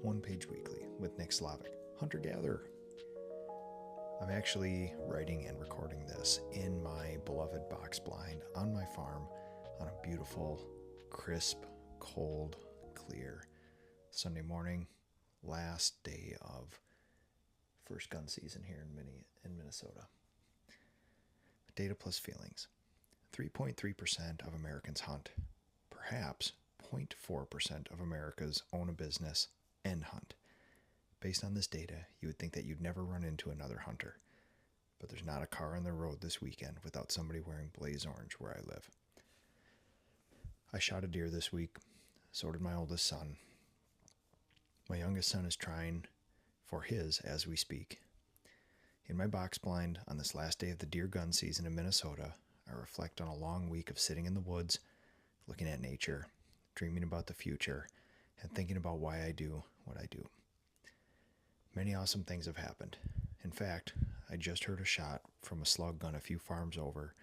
One Page Weekly with Nick Slavik, hunter-gatherer. I'm actually writing and recording this in my beloved box blind on my farm on a beautiful, crisp, cold, clear Sunday morning, last day of first gun season here in Minnesota. Data plus feelings. 3.3% of Americans hunt. Perhaps 0.4% of Americans own a business and hunt. Based on this data, you would think that you'd never run into another hunter. But there's not a car on the road this weekend without somebody wearing blaze orange where I live. I shot a deer this week. So did my oldest son. My youngest son is trying for his as we speak. In my box blind on this last day of the deer gun season in Minnesota, I reflect on a long week of sitting in the woods, looking at nature, dreaming about the future, and thinking about why I do what I do. Many awesome things have happened. In fact, I just heard a shot from a slug gun a few farms over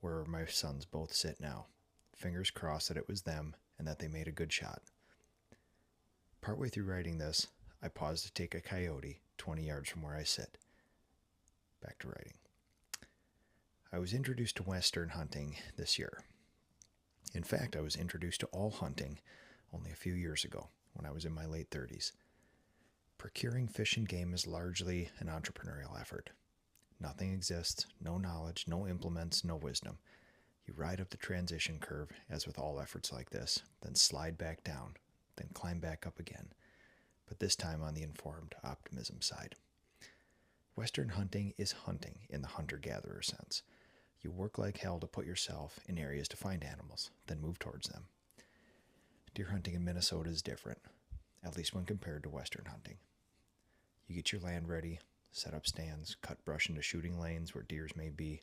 where my sons both sit now. Fingers crossed that it was them and that they made a good shot. Partway through writing this, I paused to take a coyote 20 yards from where I sit. Back to writing. I was introduced to Western hunting this year. In fact, I was introduced to all hunting only a few years ago when I was in my late 30s. Procuring fish and game is largely an entrepreneurial effort. Nothing exists, no knowledge, no implements, no wisdom. You ride up the transition curve, as with all efforts like this, then slide back down, then climb back up again, but this time on the informed optimism side. Western hunting is hunting in the hunter-gatherer sense. You work like hell to put yourself in areas to find animals, then move towards them. Deer hunting in Minnesota is different, at least when compared to Western hunting. You get your land ready, set up stands, cut brush into shooting lanes where deers may be.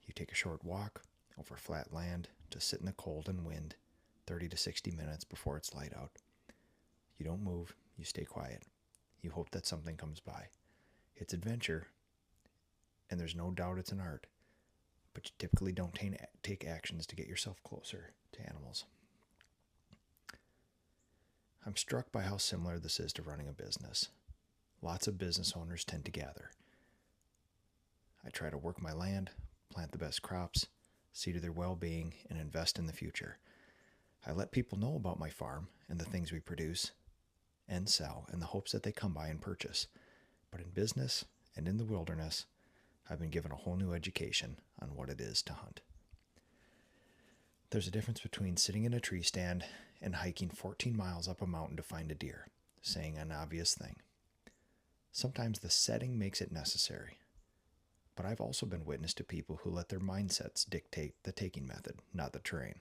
You take a short walk over flat land to sit in the cold and wind 30 to 60 minutes before it's light out. You don't move, you stay quiet. You hope that something comes by. It's adventure, and there's no doubt it's an art, but you typically don't take actions to get yourself closer to animals. I'm struck by how similar this is to running a business. Lots of business owners tend to gather. I try to work my land, plant the best crops, see to their well-being, and invest in the future. I let people know about my farm and the things we produce and sell in the hopes that they come by and purchase. But in business and in the wilderness, I've been given a whole new education on what it is to hunt. There's a difference between sitting in a tree stand and hiking 14 miles up a mountain to find a deer, saying an obvious thing. Sometimes the setting makes it necessary. But I've also been witness to people who let their mindsets dictate the taking method, not the terrain.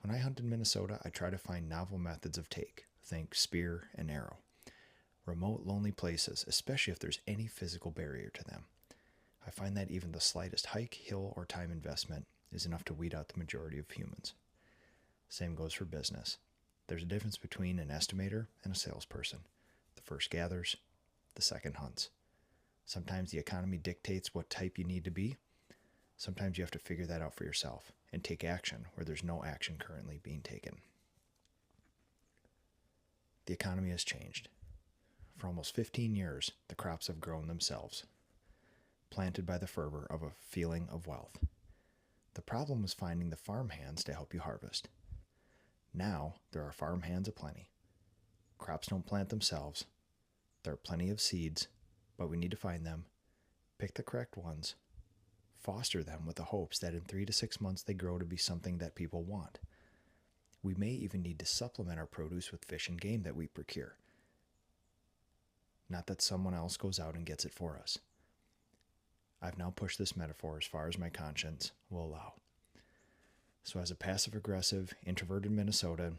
When I hunt in Minnesota, I try to find novel methods of take. Think spear and arrow. Remote, lonely places, especially if there's any physical barrier to them. I find that even the slightest hike, hill, or time investment is enough to weed out the majority of humans. Same goes for business. There's a difference between an estimator and a salesperson. The first gathers, the second hunts. Sometimes the economy dictates what type you need to be. Sometimes you have to figure that out for yourself and take action where there's no action currently being taken. The economy has changed. For almost 15 years, the crops have grown themselves, planted by the fervor of a feeling of wealth. The problem was finding the farm hands to help you harvest. Now, there are farm hands aplenty. Crops don't plant themselves. There are plenty of seeds, but we need to find them, pick the correct ones, foster them with the hopes that in 3 to 6 months they grow to be something that people want. We may even need to supplement our produce with fish and game that we procure. Not that someone else goes out and gets it for us. I've now pushed this metaphor as far as my conscience will allow. So as a passive-aggressive, introverted Minnesotan,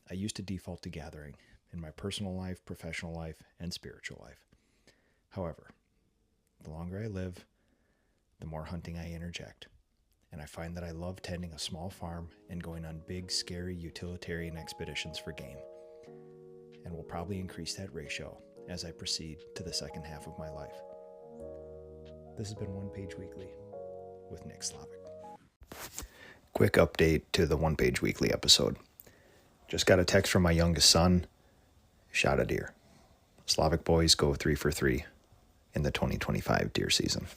I used to default to gathering in my personal life, professional life, and spiritual life. However, the longer I live, the more hunting I interject. And I find that I love tending a small farm and going on big, scary, utilitarian expeditions for game. And will probably increase that ratio as I proceed to the second half of my life. This has been One Page Weekly with Nick Slavik. Quick update to the One Page Weekly episode. Just got a text from my youngest son shot a deer. Slavik boys go 3 for 3 in the 2025 deer season.